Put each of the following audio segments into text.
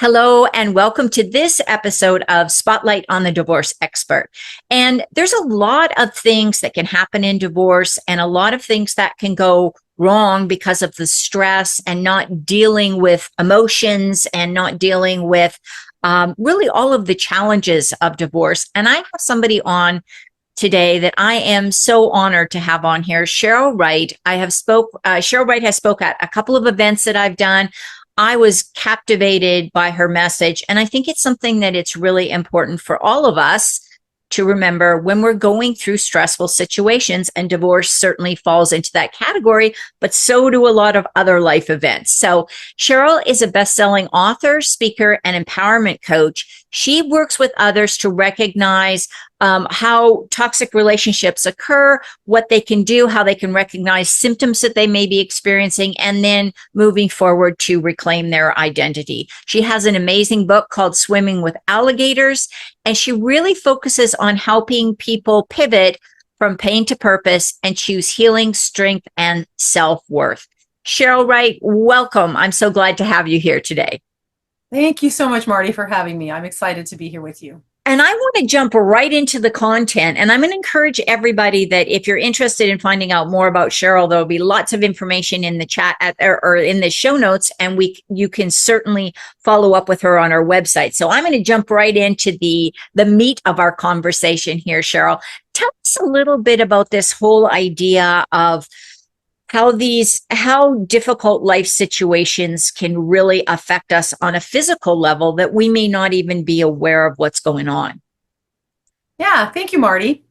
Hello, and welcome to this episode of Spotlight on the Divorce Expert. And there's a lot of things that can happen in divorce and a lot of things that can go wrong because of the stress and not dealing with emotions and not dealing with really all of the challenges of divorce. And I have somebody on today that I am so honored to have on here, Cheryl Wright. Cheryl Wright has spoke at a couple of events that I've done. I was captivated by her message. And I think it's something that it's really important for all of us to remember when we're going through stressful situations, and divorce certainly falls into that category, but so do a lot of other life events. So Cheryl is a best-selling author, speaker, and empowerment coach. She works with others to recognize how toxic relationships occur, what they can do, how they can recognize symptoms that they may be experiencing, and then moving forward to reclaim their identity. She has an amazing book called Swimming with Alligators, and she really focuses on helping people pivot from pain to purpose and choose healing, strength, and self-worth. Cheryl Wright, welcome. I'm so glad to have you here today. Thank you so much, Marty, for having me. I'm excited to be here with you. And I want to jump right into the content. And I'm going to encourage everybody that if you're interested in finding out more about Cheryl, there'll be lots of information in the chat or in the show notes, and you can certainly follow up with her on our website. So I'm going to jump right into the meat of our conversation here, Cheryl. Tell us a little bit about this whole idea of how difficult life situations can really affect us on a physical level that we may not even be aware of what's going on. Yeah, thank you, Marty.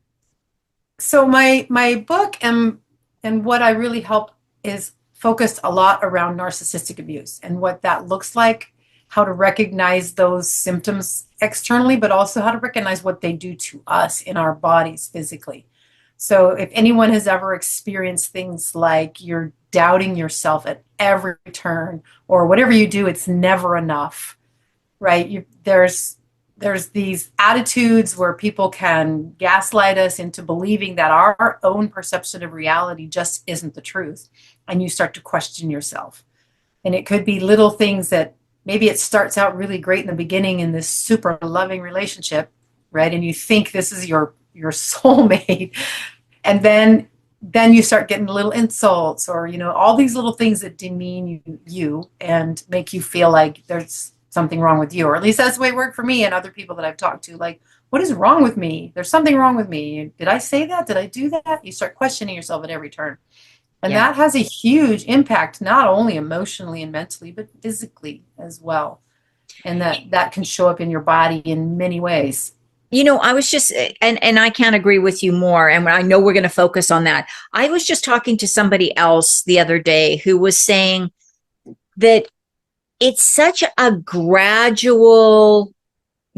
So my book and what I really help is focused a lot around narcissistic abuse and what that looks like, how to recognize those symptoms externally, but also how to recognize what they do to us in our bodies physically. So if anyone has ever experienced things like you're doubting yourself at every turn, or whatever you do, it's never enough, right? There's these attitudes where people can gaslight us into believing that our own perception of reality just isn't the truth. And you start to question yourself. And it could be little things that maybe it starts out really great in the beginning in this super loving relationship, right? And you think this is your soulmate, and then you start getting little insults, or all these little things that demean you and make you feel like there's something wrong with you, or at least that's the way it worked for me and other people that I've talked to. Like, what is wrong with me? There's something wrong with me. Did I say that? Did I do that? You start questioning yourself at every turn, and that has a huge impact, not only emotionally and mentally, but physically as well. And that can show up in your body in many ways. I was just, and I can't agree with you more. And I know we're going to focus on that. I was just talking to somebody else the other day who was saying that it's such a gradual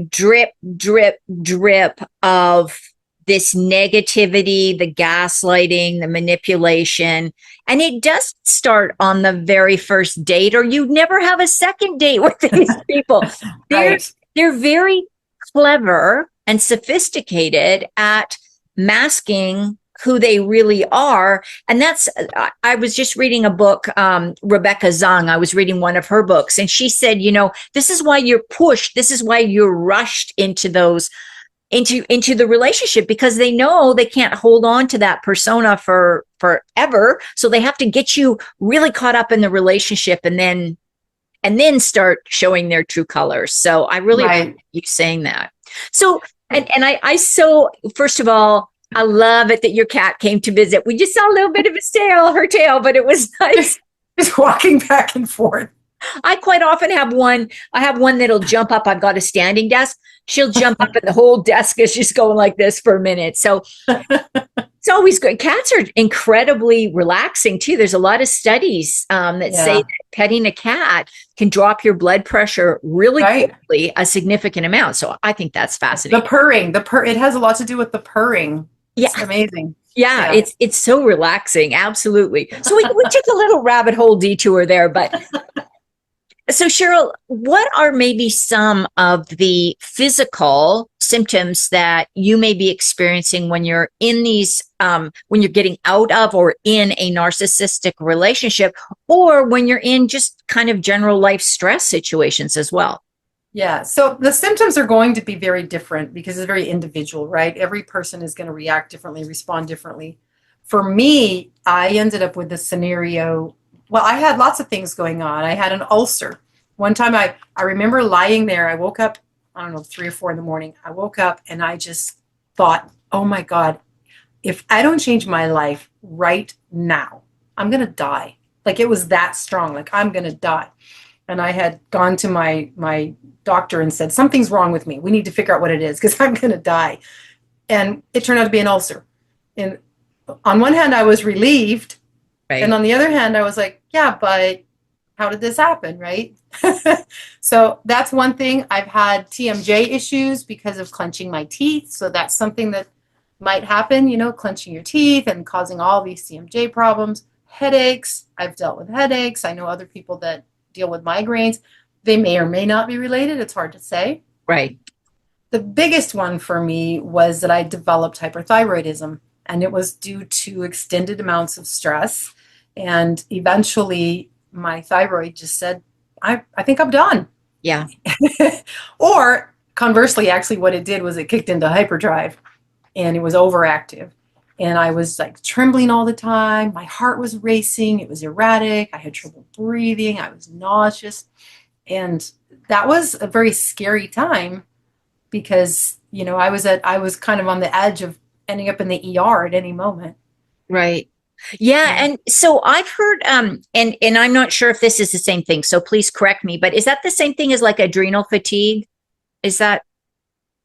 drip, drip, drip of this negativity, the gaslighting, the manipulation. And it does start on the very first date, or you never have a second date with these people. Right. They're very clever and sophisticated at masking who they really are. And I was just reading a book, Rebecca Zung, I was reading one of her books, and she said, this is why you're pushed. This is why you're rushed into into the relationship, because they know they can't hold on to that persona for forever. So they have to get you really caught up in the relationship and then start showing their true colors. So I really appreciate you saying that. So, first of all, I love it that your cat came to visit. We just saw a little bit of her tail, but it was nice. Just walking back and forth. I quite often have one. I have one that'll jump up. I've got a standing desk. She'll jump up and the whole desk is just going like this for a minute. So it's always good. Cats are incredibly relaxing too. There's a lot of studies that say that petting a cat can drop your blood pressure really quickly, a significant amount. So I think that's fascinating. The purring, it has a lot to do with the purring. Yeah. It's amazing. Yeah, it's so relaxing. Absolutely. So we took a little rabbit hole detour there, but so Cheryl, what are maybe some of the physical symptoms that you may be experiencing when you're in these, when you're getting out of or in a narcissistic relationship, or when you're in just kind of general life stress situations as well? Yeah. So the symptoms are going to be very different because it's very individual, right? Every person is going to react differently, respond differently. For me, I ended up with this scenario. Well, I had lots of things going on. I had an ulcer. One time I remember lying there. I woke up, I don't know, 3 or 4 in the morning. I woke up and I just thought, oh my God, if I don't change my life right now, I'm going to die. Like it was that strong. Like I'm going to die. And I had gone to my doctor and said, something's wrong with me. We need to figure out what it is because I'm going to die. And it turned out to be an ulcer. And on one hand, I was relieved. And Right. on the other hand, I was like, yeah, but how did this happen? Right. So that's one thing. I've had TMJ issues because of clenching my teeth. So that's something that might happen, clenching your teeth and causing all these TMJ problems. Headaches. I've dealt with headaches. I know other people that deal with migraines. They may or may not be related. It's hard to say. Right. The biggest one for me was that I developed hyperthyroidism, and it was due to extended amounts of stress. And eventually, my thyroid just said, I think I'm done. Yeah. Or conversely, actually, what it did was it kicked into hyperdrive and it was overactive. And I was like trembling all the time. My heart was racing. It was erratic. I had trouble breathing. I was nauseous. And that was a very scary time because, I was kind of on the edge of ending up in the ER at any moment. Right. Yeah, Yeah. and so I've heard and I'm not sure if this is the same thing, so please correct me, but is that the same thing as like adrenal fatigue? Is that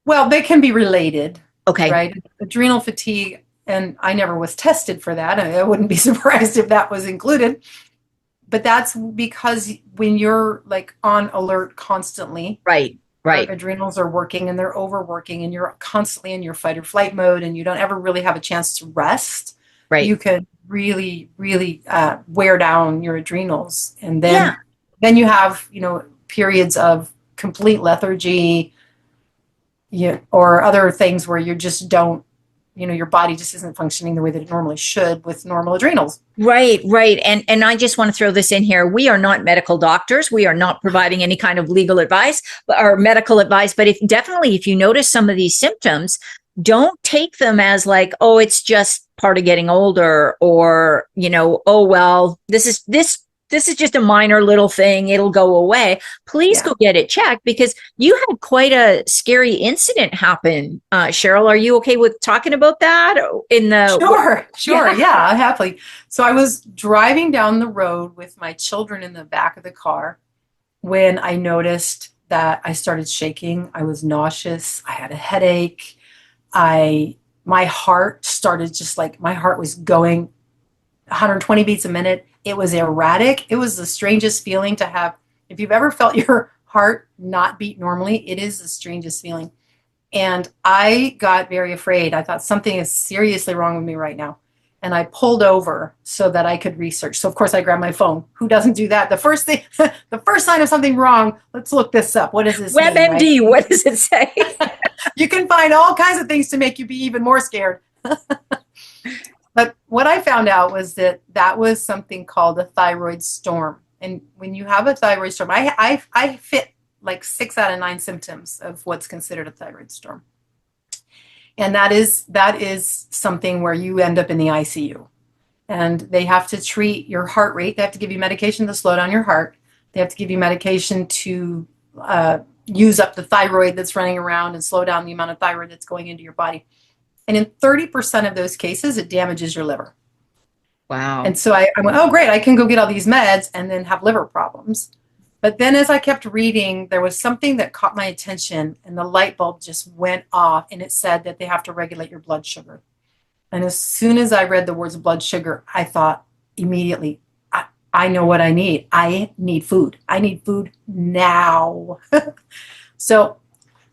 Well, they can be related, okay? right? Adrenal fatigue, and I never was tested for that. I wouldn't be surprised if that was included. But that's because when you're like on alert constantly, Right. your Right. adrenals are working and they're overworking, and you're constantly in your fight or flight mode, and you don't ever really have a chance to rest. Right. You could really, really wear down your adrenals, and Yeah. then you have periods of complete lethargy, or other things where you just don't, your body just isn't functioning the way that it normally should with normal adrenals. Right, right. And I just want to throw this in here. We are not medical doctors. We are not providing any kind of legal advice or medical advice, but if definitely if you notice some of these symptoms, don't take them as like, oh, it's just part of getting older or, oh well, this is just a minor little thing. It'll go away. Please Yeah. go get it checked because you had quite a scary incident happen. Cheryl, are you okay with talking about that in the Sure, sure. yeah. Yeah, happily. So I was driving down the road with my children in the back of the car when I noticed that I started shaking. I was nauseous. I had a headache. My heart started just like my heart was going 120 beats a minute. It was erratic. It was the strangest feeling to have. If you've ever felt your heart not beat normally, it is the strangest feeling. And I got very afraid. I thought something is seriously wrong with me right now. And I pulled over so that I could research. So of course I grabbed my phone. Who doesn't do that? The first thing, the first sign of something wrong, let's look this up. What does this mean, right? WebMD, what does it say? You can find all kinds of things to make you be even more scared. But what I found out was that was something called a thyroid storm. And when you have a thyroid storm, I fit like 6 out of 9 symptoms of what's considered a thyroid storm. And that is something where you end up in the ICU. And they have to treat your heart rate. They have to give you medication to slow down your heart. They have to give you medication to use up the thyroid that's running around and slow down the amount of thyroid that's going into your body. And in 30% of those cases, it damages your liver. Wow. And so I went, oh, great, I can go get all these meds and then have liver problems. But then as I kept reading, there was something that caught my attention and the light bulb just went off, and it said that they have to regulate your blood sugar. And as soon as I read the words blood sugar, I thought immediately, I know what I need. I need food. I need food now. So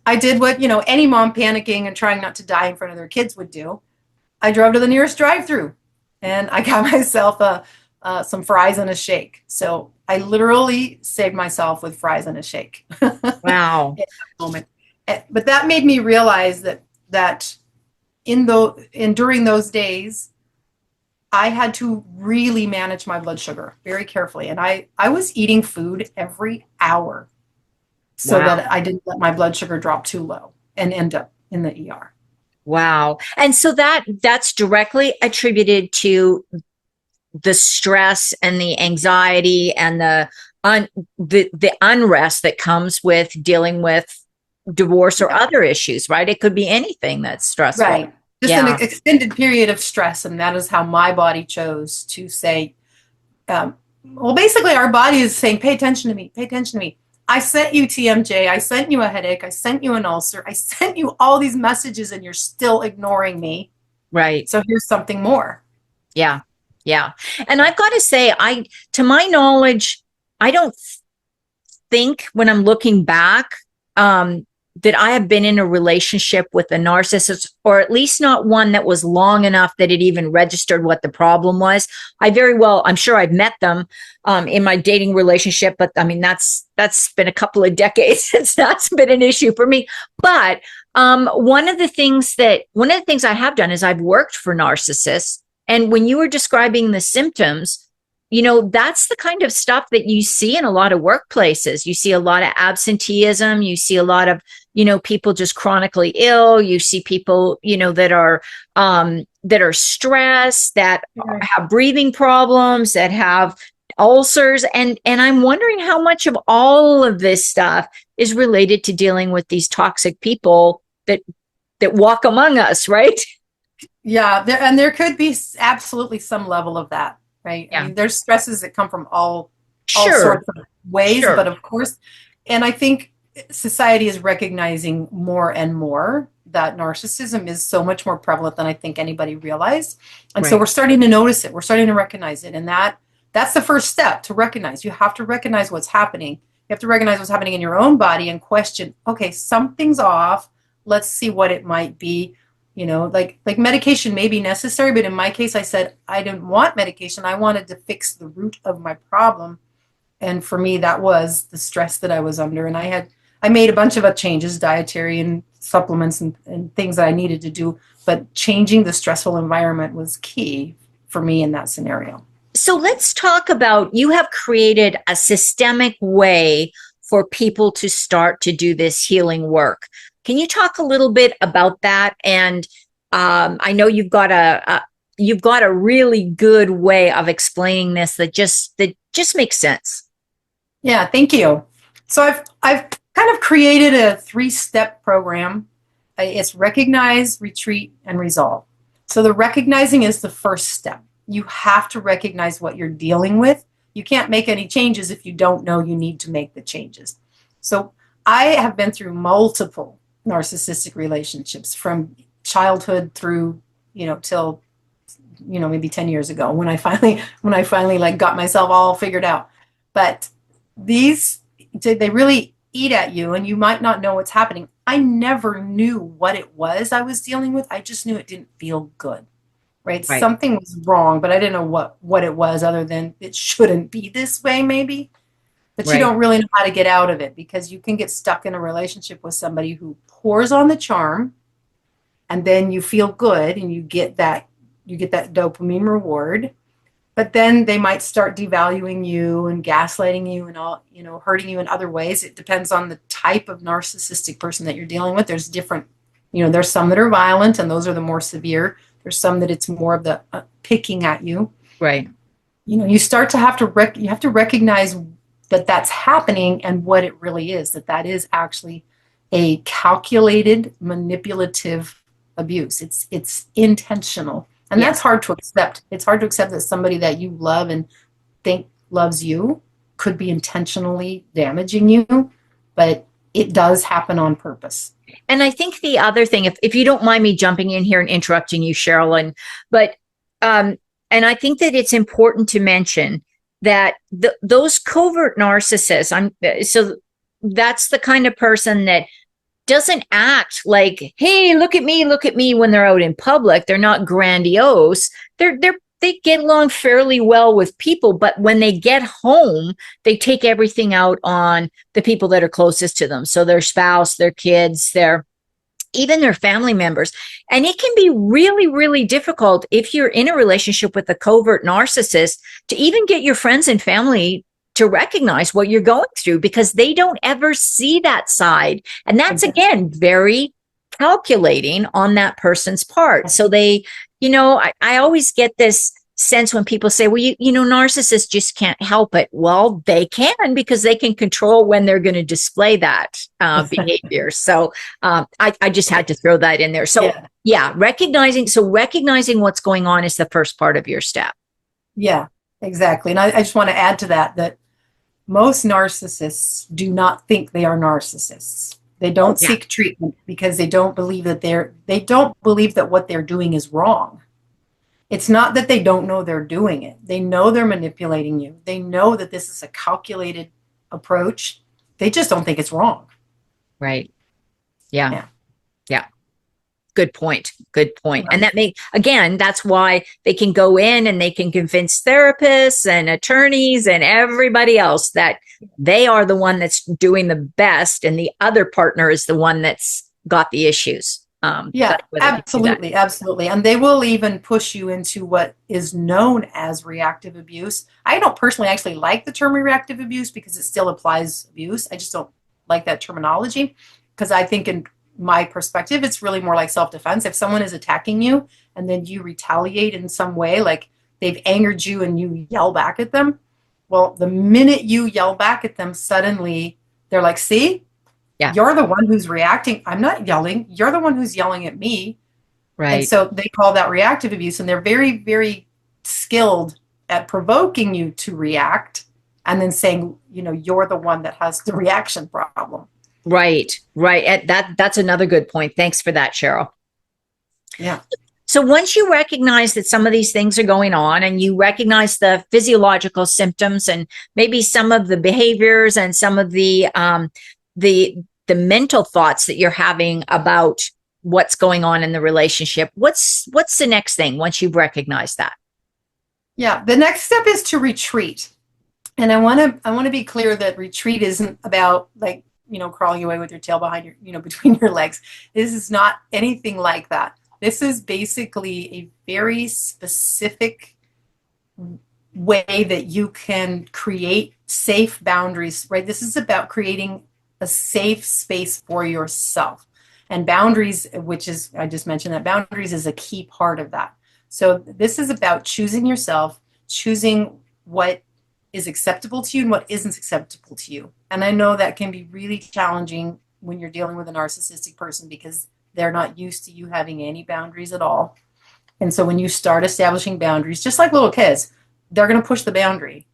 I did what, any mom panicking and trying not to die in front of their kids would do. I drove to the nearest drive-through and I got myself some fries and a shake. So I literally saved myself with fries and a shake. Wow. In that moment. But that made me realize that during those days, I had to really manage my blood sugar very carefully. And I was eating food every hour. so Wow. that I didn't let my blood sugar drop too low and end up in the ER. Wow. And so that's directly attributed to the stress and the anxiety and the unrest that comes with dealing with divorce or Yeah. other issues, right? It could be anything that's stressful. Right. Just an Yeah. extended period of stress. And that is how my body chose to say, well, basically, our body is saying, pay attention to me, pay attention to me. I sent you TMJ, I sent you a headache, I sent you an ulcer, I sent you all these messages, and you're still ignoring me. Right. So here's something more. Yeah. Yeah. And I've got to say, to my knowledge, I don't think when I'm looking back, that I have been in a relationship with a narcissist, or at least not one that was long enough that it even registered what the problem was. I'm sure I've met them in my dating relationship, but I mean, that's been a couple of decades since that's been an issue for me. But one of the things I have done is I've worked for narcissists. And when you were describing the symptoms, that's the kind of stuff that you see in a lot of workplaces. You see a lot of absenteeism. You see a lot of, people just chronically ill. You see people, that are stressed, that have breathing problems, that have ulcers. And I'm wondering how much of all of this stuff is related to dealing with these toxic people that walk among us, right? Yeah. There could be absolutely some level of that. Right. Yeah. I mean, there's stresses that come from all Sure. sorts of ways, Sure. but of course, and I think society is recognizing more and more that narcissism is so much more prevalent than I think anybody realized. And so Right. we're starting to notice it. We're starting to recognize it. And that's the first step, to recognize. You have to recognize what's happening. You have to recognize what's happening in your own body and question, okay, something's off. Let's see what it might be. Like medication may be necessary, but in my case, I said I didn't want medication. I wanted to fix the root of my problem. And for me, that was the stress that I was under. And I made a bunch of changes, dietary and supplements and things that I needed to do. But changing the stressful environment was key for me in that scenario. So let's talk about, you have created a systemic way for people to start to do this healing work. Can you talk a little bit about that? And I know you've got a really good way of explaining this that just makes sense. Yeah, thank you. So I've kind of created a 3-step program. It's recognize, retreat, and resolve. So the recognizing is the first step. You have to recognize what you're dealing with. You can't make any changes if you don't know you need to make the changes. So I have been through multiple narcissistic relationships from childhood through, till, maybe 10 years ago when I finally like got myself all figured out. But they really eat at you and you might not know what's happening. I never knew what it was I was dealing with. I just knew it didn't feel good, right? Something was wrong, but I didn't know what it was, other than it shouldn't be this way maybe. But you don't really know how to get out of it, because you can get stuck in a relationship with somebody who pours on the charm, and then you feel good and you get that dopamine reward. But then they might start devaluing you and gaslighting you and all, hurting you in other ways. It depends on the type of narcissistic person that you're dealing with. There's different, there's some that are violent, and those are the more severe. There's some that it's more of the picking at you. Right. You start to have to you have to recognize that that's happening and what it really is, that is actually a calculated, manipulative abuse. It's intentional. And that's hard to accept. It's hard to accept that somebody that you love and think loves you could be intentionally damaging you, but it does happen on purpose. And I think the other thing, if you don't mind me jumping in here and interrupting you, Cheryl, and I think that it's important to mention that those covert narcissists, so that's the kind of person that doesn't act like, hey, look at me when they're out in public. They're not grandiose. They get along fairly well with people, but when they get home, they take everything out on the people that are closest to them. So their spouse, their kids, even their family members. And it can be really, really difficult if you're in a relationship with a covert narcissist to even get your friends and family to recognize what you're going through, because they don't ever see that side. And that's, again, very calculating on that person's part. So they, I always get this sense when people say, well, narcissists just can't help it. Well, they can, because they can control when they're going to display that behavior. So I just had to throw that in there. So recognizing what's going on is the first part of your step. Yeah, exactly. And I just want to add to that most narcissists do not think they are narcissists. They don't seek treatment because they don't believe that what they're doing is wrong. It's not that they don't know they're doing it. They know they're manipulating you. They know that this is a calculated approach. They just don't think it's wrong. Right. Yeah. Good point. And that's why they can go in and they can convince therapists and attorneys and everybody else that they are the one that's doing the best, and the other partner is the one that's got the issues. Absolutely. And they will even push you into what is known as reactive abuse. I don't personally actually like the term reactive abuse because it still applies abuse. I just don't like that terminology, because I think in my perspective, it's really more like self-defense. If someone is attacking you and then you retaliate in some way, like they've angered you and you yell back at them, well, the minute you yell back at them, suddenly they're like, see, you're the one who's reacting. I'm not yelling. You're the one who's yelling at me. Right. And so they call that reactive abuse, and they're very, very skilled at provoking you to react and then saying, you're the one that has the reaction problem. Right. And that's another good point. Thanks for that, Cheryl. Yeah. So once you recognize that some of these things are going on, and you recognize the physiological symptoms and maybe some of the behaviors and some of the mental thoughts that you're having about what's going on in the relationship, what's the next thing once you've recognized that? Yeah, the next step is to retreat. And I want to be clear that retreat isn't about crawling away with your tail behind your, between your legs. This is not anything like that. This is basically a very specific way that you can create safe boundaries, right? This is about creating a safe space for yourself. And boundaries, I just mentioned that boundaries is a key part of that. So this is about choosing yourself, choosing what is acceptable to you and what isn't acceptable to you. And I know that can be really challenging when you're dealing with a narcissistic person, because they're not used to you having any boundaries at all. And so when you start establishing boundaries, just like little kids, they're going to push the boundary.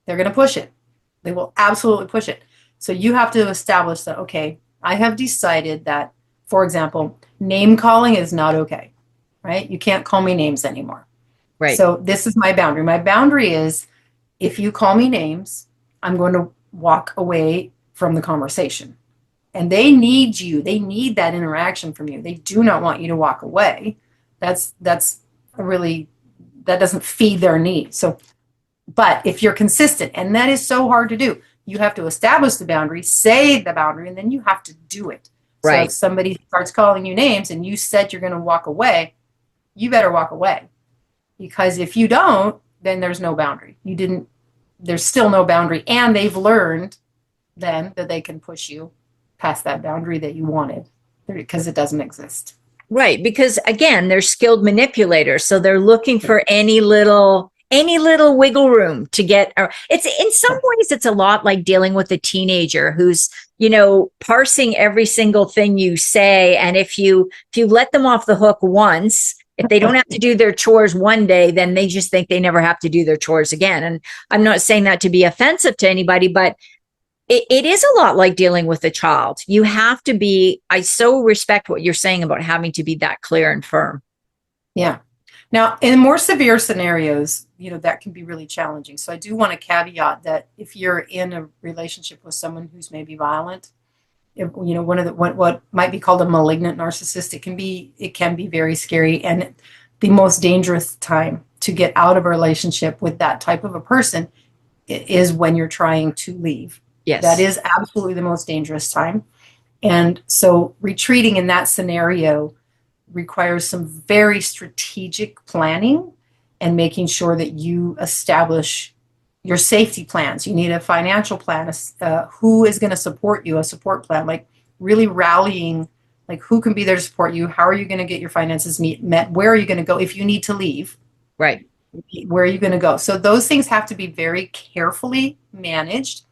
They're going to push it. They will absolutely push it. So you have to establish that, okay, I have decided that, for example, name calling is not okay, right? You can't call me names anymore. Right. So this is my boundary. My boundary is, if you call me names, I'm going to walk away from the conversation. And they need you. They need that interaction from you. They do not want you to walk away. That doesn't feed their needs. So, but if you're consistent, and that is so hard to do, you have to establish the boundary, say the boundary, and then you have to do it. Right. So if somebody starts calling you names and you said you're going to walk away, you better walk away. Because if you don't, then there's no boundary. There's still no boundary. And they've learned then that they can push you past that boundary that you wanted, because it doesn't exist. Right. Because again, they're skilled manipulators. So they're looking for any little wiggle room to get. It's in some ways, it's a lot like dealing with a teenager who's, parsing every single thing you say. And if you let them off the hook once, if they don't have to do their chores one day, then they just think they never have to do their chores again. And I'm not saying that to be offensive to anybody, but it is a lot like dealing with a child. You have to be, I so respect what you're saying about having to be that clear and firm. Yeah. Now, in more severe scenarios, that can be really challenging. So I do want to caveat that if you're in a relationship with someone who's maybe violent, what might be called a malignant narcissist, it can be very scary. And the most dangerous time to get out of a relationship with that type of a person is when you're trying to leave. Yes. That is absolutely the most dangerous time. And so retreating in that scenario requires some very strategic planning and making sure that you establish, your safety plans. You need a financial plan, who is going to support you, a support plan, like really rallying, like who can be there to support you? How are you going to get your finances met? Where are you going to go if you need to leave? Right. Where are you going to go? So those things have to be very carefully managed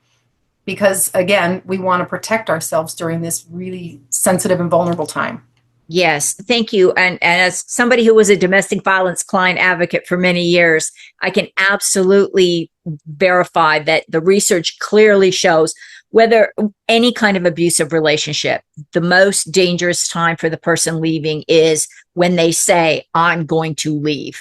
because, again, we want to protect ourselves during this really sensitive and vulnerable time. Yes, thank you. And as somebody who was a domestic violence client advocate for many years, I can absolutely verify that the research clearly shows whether any kind of abusive relationship, the most dangerous time for the person leaving is when they say, I'm going to leave.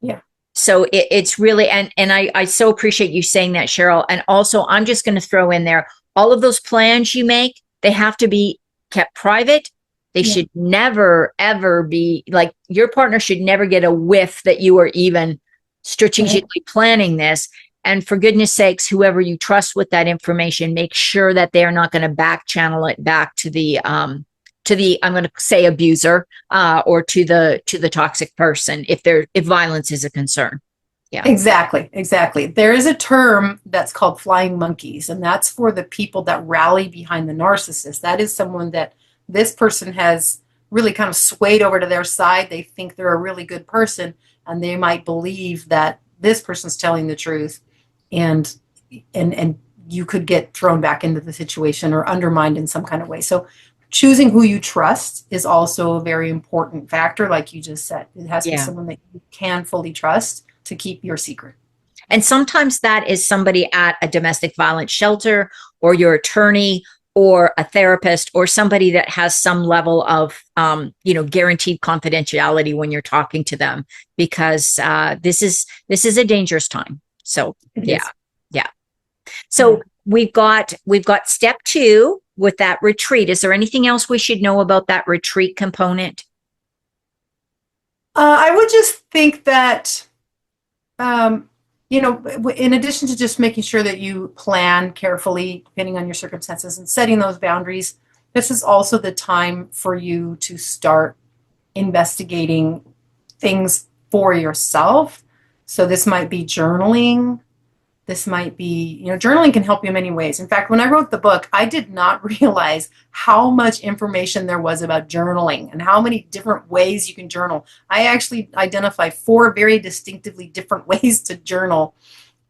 Yeah. So it's really, and I so appreciate you saying that, Cheryl. And also, I'm just going to throw in there, all of those plans you make, they have to be kept private. They should never, ever be like, your partner should never get a whiff that you are even strategically planning this. And for goodness sakes, whoever you trust with that information, make sure that they're not going to back channel it back to the, I'm going to say abuser, or to the toxic person if violence is a concern. Yeah. Exactly. There is a term that's called flying monkeys, and that's for the people that rally behind the narcissist. That is someone that this person has really kind of swayed over to their side. They think they're a really good person, and they might believe that this person's telling the truth, and you could get thrown back into the situation or undermined in some kind of way. So choosing who you trust is also a very important factor, like you just said. It has to be someone that you can fully trust to keep your secret. And sometimes that is somebody at a domestic violence shelter, or your attorney, or a therapist, or somebody that has some level of, guaranteed confidentiality when you're talking to them, because this is a dangerous time. So yeah. So we've got step 2 with that retreat. Is there anything else we should know about that retreat component? I would just think that, in addition to just making sure that you plan carefully, depending on your circumstances, and setting those boundaries, this is also the time for you to start investigating things for yourself. So this might be journaling. This might be, journaling can help you in many ways. In fact, when I wrote the book, I did not realize how much information there was about journaling and how many different ways you can journal. I actually identify 4 very distinctively different ways to journal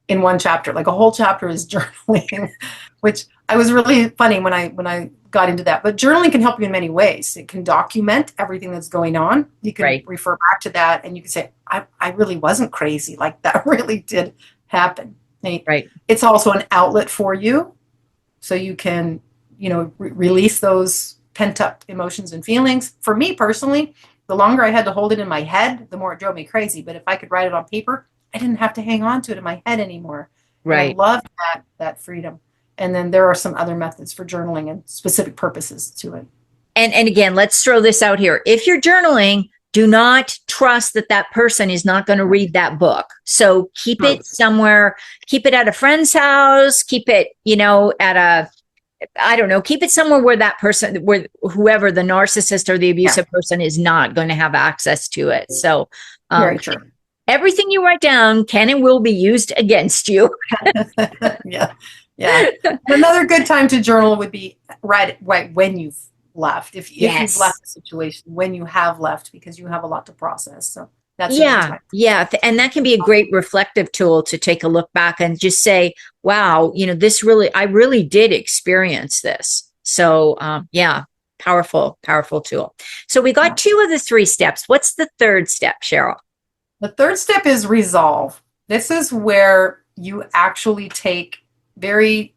in one chapter. Like a whole chapter is journaling, which I was really funny when I got into that. But journaling can help you in many ways. It can document everything that's going on. You can refer back to that, and you can say, I really wasn't crazy. Like that really did happen. Right. It's also an outlet for you, so you can, release those pent up emotions and feelings. For me personally, the longer I had to hold it in my head, the more it drove me crazy. But if I could write it on paper, I didn't have to hang on to it in my head anymore. Right. And I love that freedom. And then there are some other methods for journaling and specific purposes to it. And again, let's throw this out here. If you're journaling, do not trust that person is not going to read that book. So keep it somewhere, keep it at a friend's house, keep it, keep it somewhere where that person, where whoever the narcissist or the abusive person is not going to have access to it. So very true. Everything you write down can and will be used against you. Yeah. Another good time to journal would be right when you've left. If you've left the situation, when you have left, because you have a lot to process. So that's and that can be a great reflective tool to take a look back and just say, wow, I really did experience this. So powerful tool. So we got 2 of the 3 steps. What's the 3rd step, Cheryl? The 3rd step is resolve. This is where you actually take very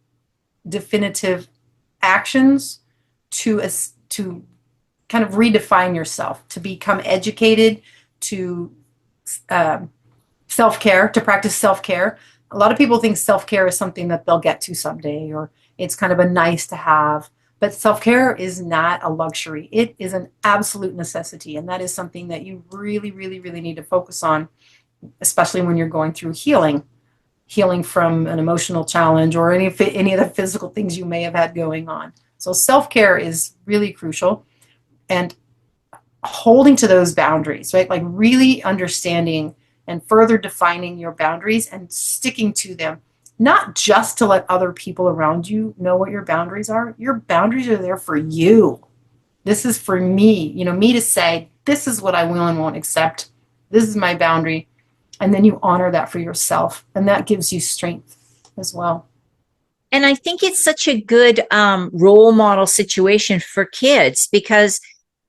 definitive actions to kind of redefine yourself, to become educated, to self-care, to practice self-care. A lot of people think self-care is something that they'll get to someday, or it's kind of a nice to have. But self-care is not a luxury. It is an absolute necessity. And that is something that you really, really, really need to focus on, especially when you're going through healing from an emotional challenge or any of the physical things you may have had going on. So self-care is really crucial, and holding to those boundaries, right? Like really understanding and further defining your boundaries and sticking to them. not just to let other people around you know what your boundaries are. Your boundaries are there for you. This is for me, me to say, this is what I will and won't accept. This is my boundary. And then you honor that for yourself. And that gives you strength as well. And I think it's such a good role model situation for kids because,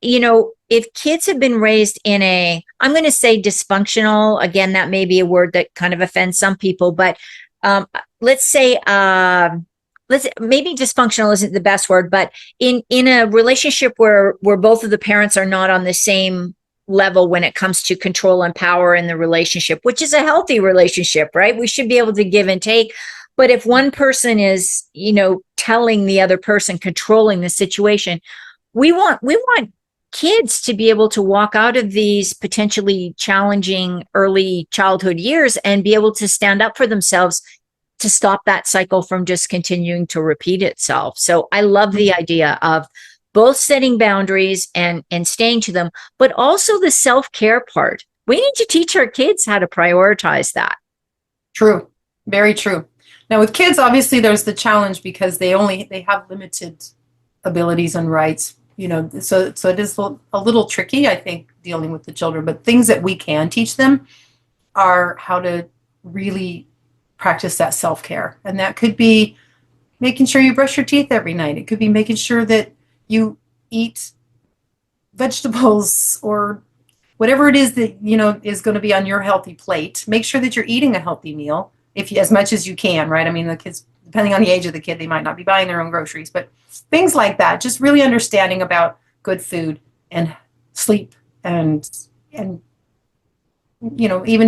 if kids have been raised in I'm going to say dysfunctional, again, that may be a word that kind of offends some people, but let's say, maybe dysfunctional isn't the best word, but in a relationship where both of the parents are not on the same level when it comes to control and power in the relationship, which is a healthy relationship, right? We should be able to give and take. But if one person is, telling the other person, controlling the situation, we want kids to be able to walk out of these potentially challenging early childhood years and be able to stand up for themselves to stop that cycle from just continuing to repeat itself. So I love the idea of both setting boundaries and staying to them, but also the self-care part. We need to teach our kids how to prioritize that. True. Very true. Now with kids, obviously there's the challenge because they have limited abilities and rights, so it is a little tricky, I think, dealing with the children, but things that we can teach them are how to really practice that self-care. And that could be making sure you brush your teeth every night. It could be making sure that you eat vegetables or whatever it is that, is going to be on your healthy plate. Make sure that you're eating a healthy meal as much as you can, right? I mean, the kids, depending on the age of the kid, they might not be buying their own groceries, but things like that, just really understanding about good food and sleep and even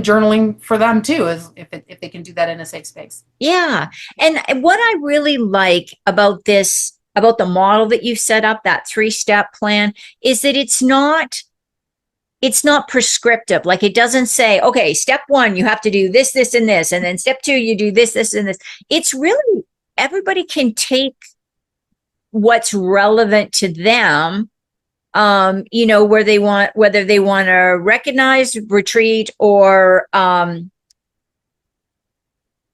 journaling for them too, if they can do that in a safe space. Yeah. And what I really like about the model that you set up, that 3-step plan, is that it's not prescriptive. Like it doesn't say, okay, step 1, you have to do this, this, and this. And then step 2, you do this, this, and this. It's really, everybody can take what's relevant to them, whether they want to recognize, retreat, or, I've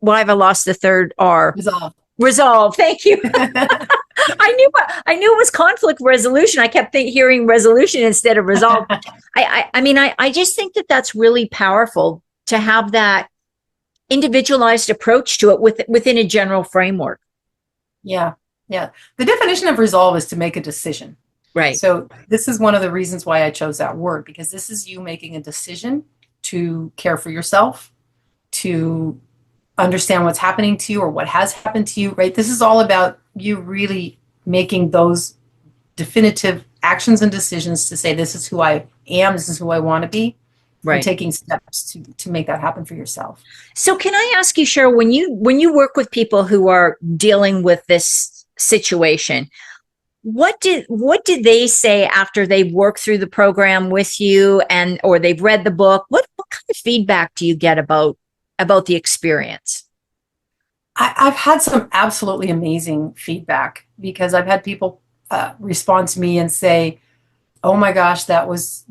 lost the third R. Resolve. Thank you. I knew it was conflict resolution. I kept hearing resolution instead of resolve. I just think that that's really powerful to have that individualized approach to it within a general framework. Yeah. Yeah. The definition of resolve is to make a decision. Right. So this is one of the reasons why I chose that word, because this is you making a decision to care for yourself, to understand what's happening to you or what has happened to you, right? This is all about you really making those definitive actions and decisions to say, this is who I am, this is who I want to be, right? And taking steps to make that happen for yourself. So can I ask you, Cheryl, when you work with people who are dealing with this situation, what did they say after they've worked through the program with you or they've read the book? What kind of feedback do you get about the experience? I've had some absolutely amazing feedback, because I've had people respond to me and say, oh my gosh, that was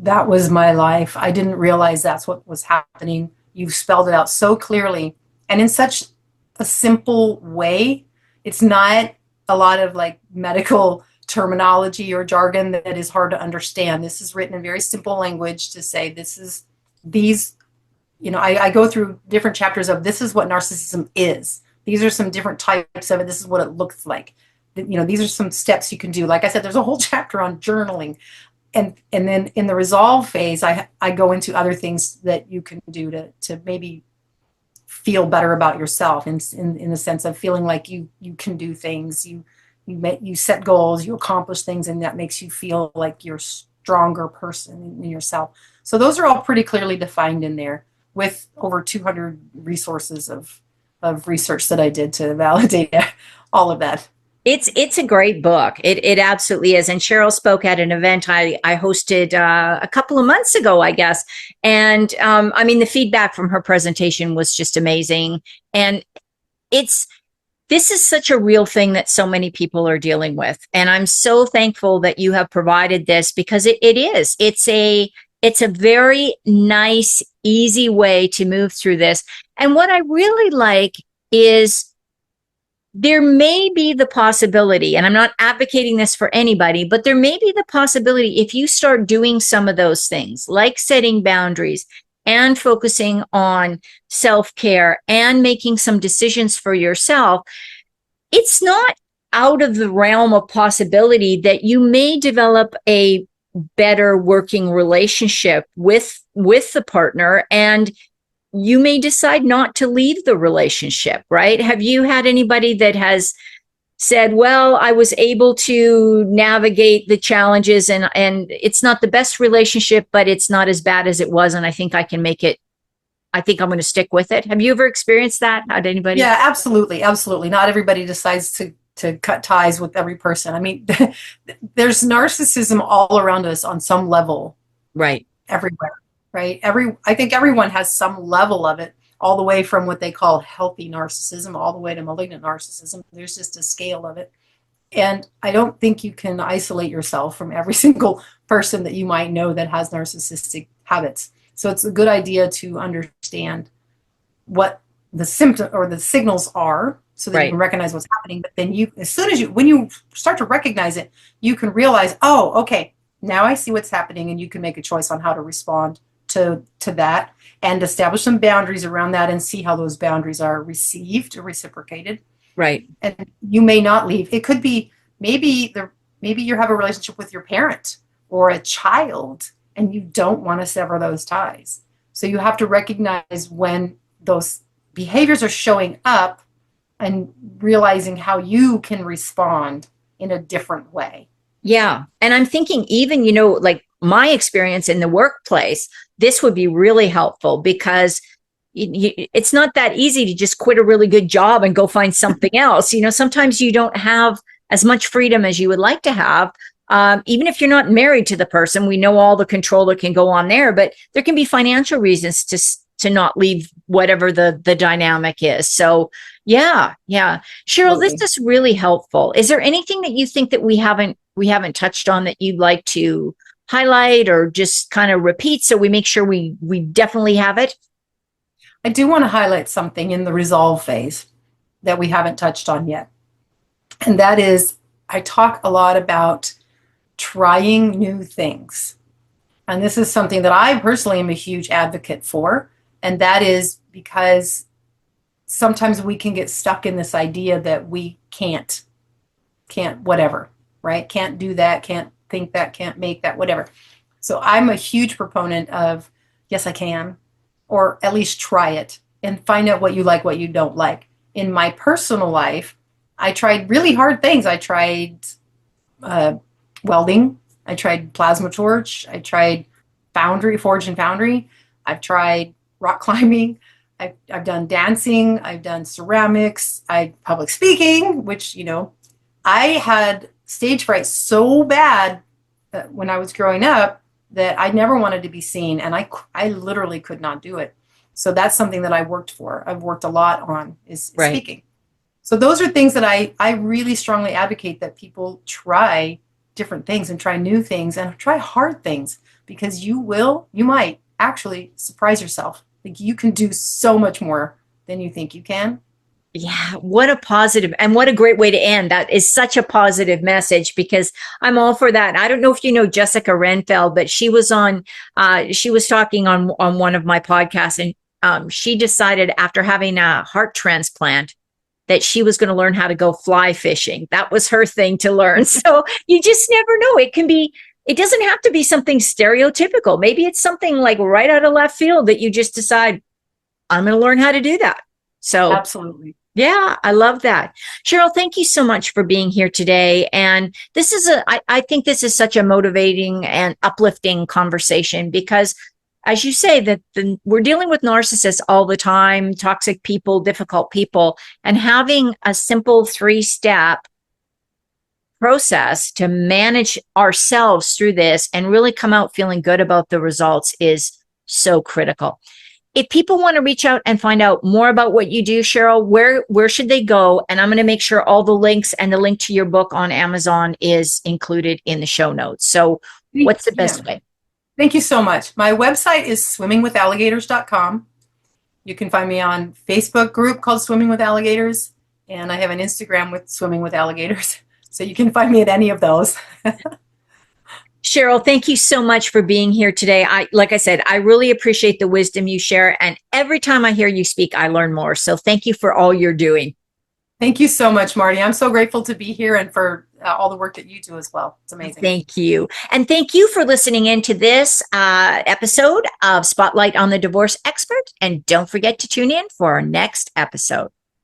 my life. I didn't realize that's what was happening. You've spelled it out so clearly and in such a simple way. It's not a lot of like medical terminology or jargon that is hard to understand. This is written in very simple language to say I go through different chapters of this is what narcissism is. These are some different types of it. This is what it looks like. These are some steps you can do. Like I said, there's a whole chapter on journaling. And then in the resolve phase, I go into other things that you can do to maybe feel better about yourself in the sense of feeling like you can do things, you set goals, you accomplish things, and that makes you feel like you're a stronger person in yourself. So those are all pretty clearly defined in there, with over 200 resources of research that I did to validate all of that. It's a great book. It absolutely is. And Cheryl spoke at an event I hosted a couple of months ago, I guess. And the feedback from her presentation was just amazing. And this is such a real thing that so many people are dealing with. And I'm so thankful that you have provided this, because it is. It's a very nice, easy way to move through this. And what I really like is there may be the possibility, and I'm not advocating this for anybody, but there may be the possibility if you start doing some of those things, like setting boundaries and focusing on self-care and making some decisions for yourself, it's not out of the realm of possibility that you may develop a better working relationship with the partner, and you may decide not to leave the relationship, right? Have you had anybody that has said, well, I was able to navigate the challenges and it's not the best relationship, but it's not as bad as it was, and I think I can make it, I think I'm going to stick with it. Have you ever experienced that? Had anybody? Yeah, absolutely. Absolutely. Not everybody decides to cut ties with every person. I mean, there's narcissism all around us on some level. Right. Everywhere. Right. I think everyone has some level of it, all the way from what they call healthy narcissism all the way to malignant narcissism. There's just a scale of it. And I don't think you can isolate yourself from every single person that you might know that has narcissistic habits. So it's a good idea to understand what the symptom or the signals are so that you can recognize what's happening. But then when you start to recognize it, you can realize, oh, okay, now I see what's happening, and you can make a choice on how to respond to that and establish some boundaries around that and see how those boundaries are received or reciprocated. Right. And you may not leave. It could be maybe you have a relationship with your parent or a child and you don't want to sever those ties. So you have to recognize when those behaviors are showing up and realizing how you can respond in a different way. Yeah. And I'm thinking even, like my experience in the workplace, this would be really helpful because it's not that easy to just quit a really good job and go find something else. Sometimes you don't have as much freedom as you would like to have. Even if you're not married to the person, we know all the control that can go on there, but there can be financial reasons to not leave whatever the dynamic is. So yeah. Cheryl, this is really helpful. Is there anything that you think that we haven't touched on that you'd like to highlight or just kind of repeat so we make sure we definitely have it? I do want to highlight something in the resolve phase that we haven't touched on yet. And that is, I talk a lot about trying new things. And this is something that I personally am a huge advocate for. And that is because sometimes we can get stuck in this idea that we can't whatever, right? Can't do that, can't think that, can't make that, whatever. So I'm a huge proponent of, yes, I can, or at least try it and find out what you like, what you don't like. In my personal life, I tried really hard things. I tried welding. I tried plasma torch. I tried forge and foundry. I've tried rock climbing. I've done dancing. I've done ceramics. Public speaking, which, I had stage fright so bad when I was growing up that I never wanted to be seen, and I literally could not do it. So that's something that I've worked a lot on is speaking. So those are things that I really strongly advocate that people try different things and try new things and try hard things, because you might actually surprise yourself. Like, you can do so much more than you think you can. Yeah, what a positive and what a great way to end. That is such a positive message, because I'm all for that. I don't know if you know Jessica Renfeld, but she was talking on one of my podcasts, and she decided after having a heart transplant that she was going to learn how to go fly fishing. That was her thing to learn. So you just never know. It doesn't have to be something stereotypical. Maybe it's something like right out of left field that you just decide, I'm going to learn how to do that. So absolutely. Yeah, I love that. Cheryl, thank you so much for being here today. And I think this is such a motivating and uplifting conversation, because as you say, that we're dealing with narcissists all the time, toxic people, difficult people, and having a simple 3-step process to manage ourselves through this and really come out feeling good about the results is so critical. If people want to reach out and find out more about what you do, Cheryl, where should they go? And I'm going to make sure all the links and the link to your book on Amazon is included in the show notes. So what's the best way? Thank you so much. My website is swimmingwithalligators.com. You can find me on Facebook group called Swimming with Alligators, and I have an Instagram with Swimming with Alligators. So you can find me at any of those. Cheryl, thank you so much for being here today. Like I said, I really appreciate the wisdom you share. And every time I hear you speak, I learn more. So thank you for all you're doing. Thank you so much, Marty. I'm so grateful to be here and for all the work that you do as well. It's amazing. Thank you. And thank you for listening in to this episode of Spotlight on the Divorce Expert. And don't forget to tune in for our next episode.